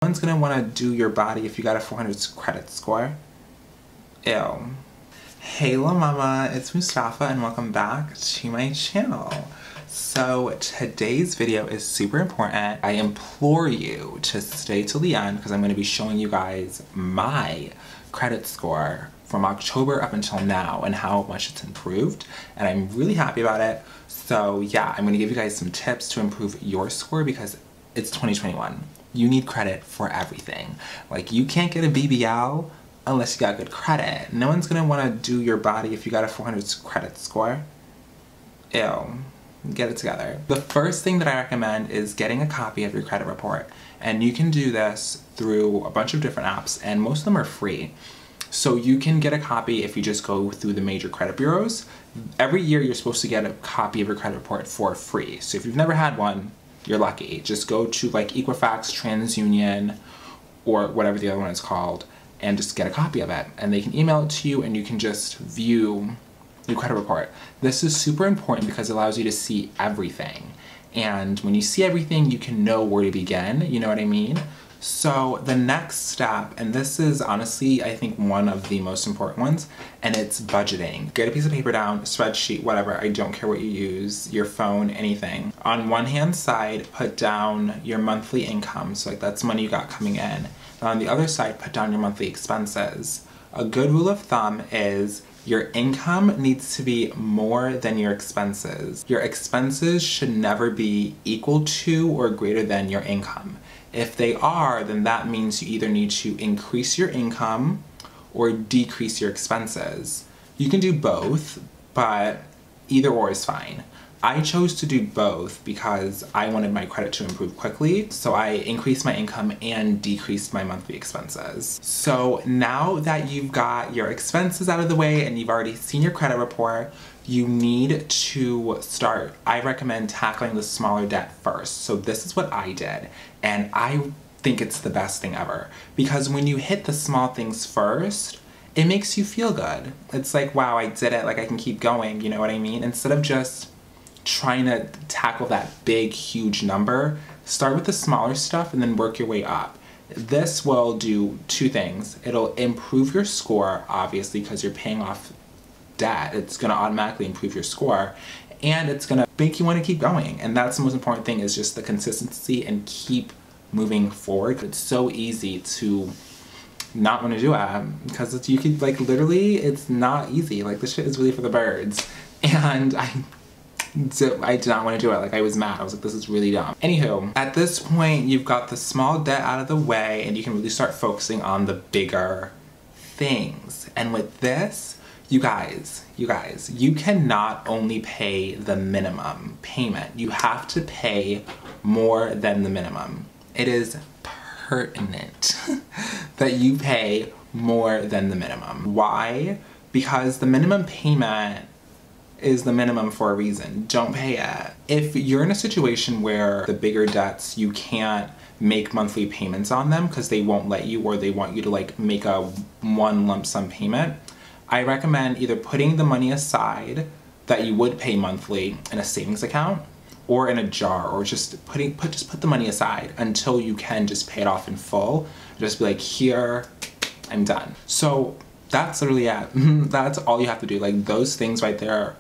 One's gonna wanna do your body if you got a 400 credit score. Ew. Hey La Mama, it's Mustafa and welcome back to my channel. So today's video is super important. I implore you to stay till the end because I'm gonna be showing you guys my credit score from October up until now and how much it's improved, and I'm really happy about it. So yeah, I'm gonna give you guys some tips to improve your score because it's 2021. You need credit for everything. Like, you can't get a BBL unless you got good credit. No one's gonna wanna do your body if you got a 400 credit score. Ew. Get it together. The first thing that I recommend is getting a copy of your credit report. And you can do this through a bunch of different apps, and most of them are free. So you can get a copy if you just go through the major credit bureaus. Every year you're supposed to get a copy of your credit report for free. So if you've never had one, you're lucky. Just go to like Equifax, TransUnion, or whatever the other one is called, and just get a copy of it. And they can email it to you and you can just view your credit report. This is super important because it allows you to see everything. And when you see everything, you can know where to begin, you know what I mean? So the next step, and this is honestly, I think one of the most important ones, and it's budgeting. Get a piece of paper down, spreadsheet, whatever, I don't care what you use, your phone, anything. On one hand side, put down your monthly income, so like that's money you got coming in. And on the other side, put down your monthly expenses. A good rule of thumb is your income needs to be more than your expenses. Your expenses should never be equal to or greater than your income. If they are, then that means you either need to increase your income or decrease your expenses. You can do both, but either or is fine. I chose to do both because I wanted my credit to improve quickly, so I increased my income and decreased my monthly expenses. So now that you've got your expenses out of the way and you've already seen your credit report, you need to start, I recommend tackling the smaller debt first. So this is what I did, and I think it's the best thing ever. Because when you hit the small things first, it makes you feel good. It's like, wow, I did it, like I can keep going, you know what I mean? Instead of just trying to tackle that big, huge number, start with the smaller stuff and then work your way up. This will do two things. It'll improve your score, obviously, because you're paying off debt. It's gonna automatically improve your score, and it's gonna make you wanna keep going. And that's the most important thing, is just the consistency and keep moving forward. It's so easy to not wanna do it, because you could, like, literally, it's not easy. Like, this shit is really for the birds. And I did not want to do it. Like, I was mad. I was like, this is really dumb. Anywho, at this point, you've got the small debt out of the way and you can really start focusing on the bigger things. And with this, you guys, you cannot only pay the minimum payment. You have to pay more than the minimum. It is pertinent that you pay more than the minimum. Why? Because the minimum payment is the minimum for a reason. Don't pay it. If you're in a situation where the bigger debts, you can't make monthly payments on them because they won't let you, or they want you to like make a one lump sum payment, I recommend either putting the money aside that you would pay monthly in a savings account or in a jar, or just put the money aside until you can just pay it off in full. Just be like, here, I'm done. So that's literally it. That's all you have to do. Like, those things right there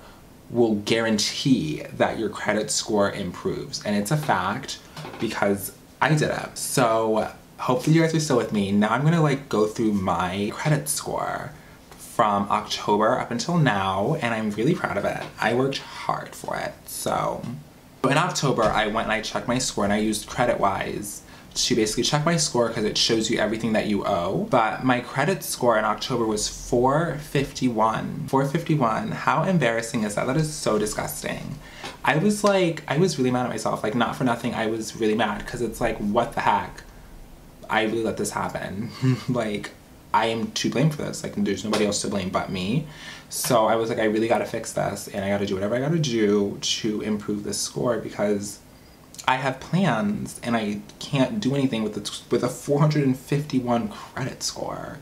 will guarantee that your credit score improves. And it's a fact because I did it. So hopefully you guys are still with me. Now I'm gonna like go through my credit score from October up until now, and I'm really proud of it. I worked hard for it. So in October, I went and I checked my score, and I used CreditWise to basically check my score because it shows you everything that you owe. But my credit score in October was 451. 451. How embarrassing is that? That is so disgusting. I was really mad at myself. Like, not for nothing, I was really mad because it's like, what the heck? I really let this happen. Like, I am to blame for this. Like, there's nobody else to blame but me. So I was like, I really gotta fix this, and I gotta do whatever I gotta do to improve this score because I have plans and I can't do anything with a 451 credit score.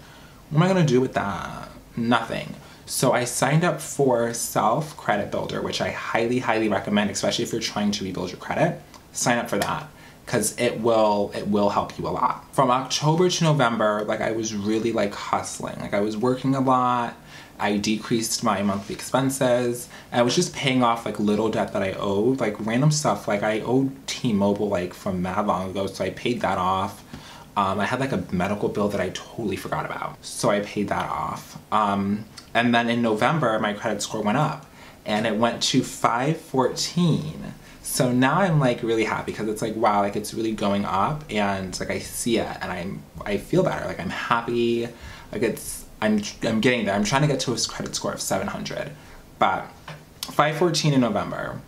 What am I gonna do with that? Nothing. So I signed up for Self Credit Builder, which I highly, highly recommend, especially if you're trying to rebuild your credit. Sign up for that. because it will help you a lot. From October to November, like I was really like hustling. Like I was working a lot. I decreased my monthly expenses. I was just paying off like little debt that I owed, like random stuff. Like I owed T-Mobile like from mad long ago, so I paid that off. I had like a medical bill that I totally forgot about, so I paid that off. And then in November, my credit score went up and it went to 514. So now I'm like really happy because it's like, wow, like it's really going up and like I see it and I feel better. Like I'm happy, like I'm getting there. I'm trying to get to a credit score of 700, but 514 in November,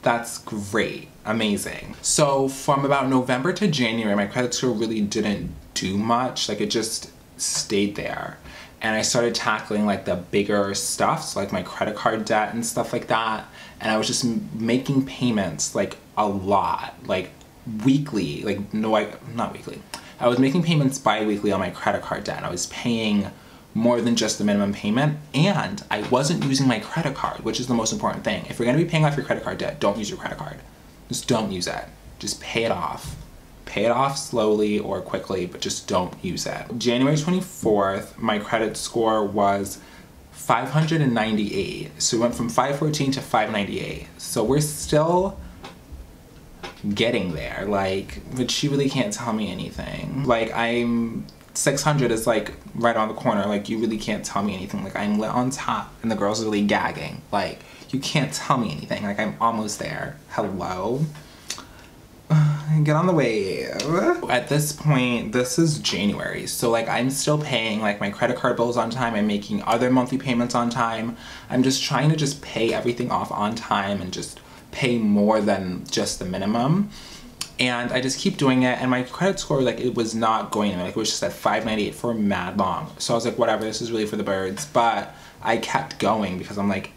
that's great, amazing. So from about November to January, my credit score really didn't do much. Like it just stayed there. And I started tackling like the bigger stuff, so like my credit card debt and stuff like that. And I was just making payments like a lot, like weekly, like not weekly. I was making payments bi-weekly on my credit card debt. I was paying more than just the minimum payment, and I wasn't using my credit card, which is the most important thing. If you're gonna be paying off your credit card debt, don't use your credit card. Just don't use it. Just pay it off. Pay it off slowly or quickly, but just don't use it. January 24th, my credit score was 598. So we went from 514 to 598. So we're still getting there, like, but she really can't tell me anything. Like 600 is like right on the corner. Like you really can't tell me anything. Like I'm lit on top and the girl's really gagging. Like you can't tell me anything. Like I'm almost there. Hello? Get on the wave. At this point, this is January, so like I'm still paying like my credit card bills on time. I'm making other monthly payments on time. I'm just trying to just pay everything off on time and just pay more than just the minimum. And I just keep doing it, and my credit score, like, it was not going anywhere. Like, it was just at 598 for mad long. So I was like, whatever, this is really for the birds. But I kept going because I'm like,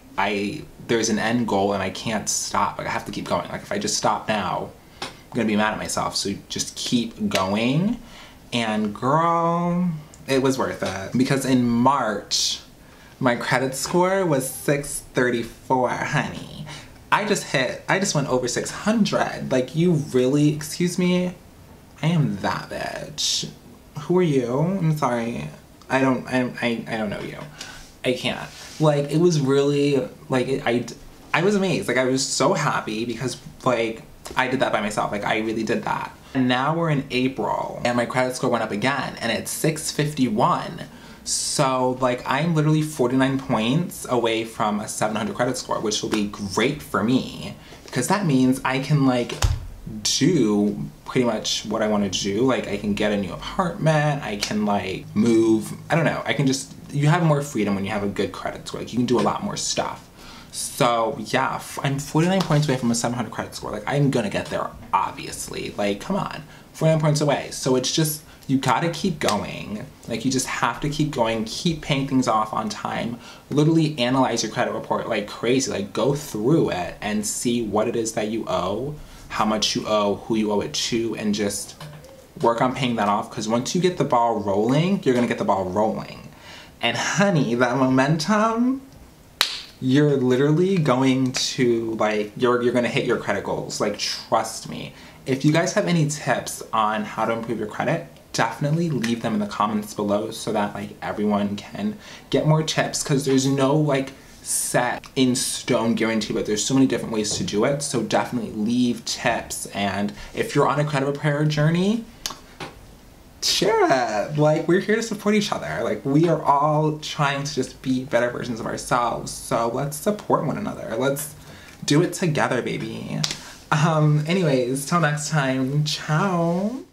there's an end goal and I can't stop. Like, I have to keep going. Like, if I just stop now, I'm gonna be mad at myself. So just keep going. And girl, it was worth it. Because in March, my credit score was 634, honey. I just went over 600. Like, you really, excuse me? I am that bitch. Who are you? I'm sorry. I don't know you. I can't. Like, it was really, like, I was amazed. Like, I was so happy because, like, I did that by myself. Like, I really did that. And now we're in April, and my credit score went up again, and it's 651. So, like, I'm literally 49 points away from a 700 credit score, which will be great for me because that means I can, like, do pretty much what I want to do. Like, I can get a new apartment, I can, like, move, I don't know, I can just, you have more freedom when you have a good credit score. Like, you can do a lot more stuff. So, yeah, I'm 49 points away from a 700 credit score. Like, I'm gonna get there, obviously. Like, come on, 49 points away. So it's just, you gotta keep going. Like, you just have to keep going, keep paying things off on time, literally analyze your credit report like crazy. Like, go through it and see what it is that you owe, how much you owe, who you owe it to, and just work on paying that off. Because once you get the ball rolling, you're gonna get the ball rolling. And honey, that momentum, you're literally going to, like, you're gonna hit your credit goals. Like, trust me. If you guys have any tips on how to improve your credit, definitely leave them in the comments below so that, like, everyone can get more tips, because there's no, like, set in stone guarantee, but there's so many different ways to do it. So definitely leave tips, and if you're on a credit repair journey, share it. Like, we're here to support each other. Like, we are all trying to just be better versions of ourselves, so let's support one another. Let's do it together, baby. Anyways, till next time, ciao.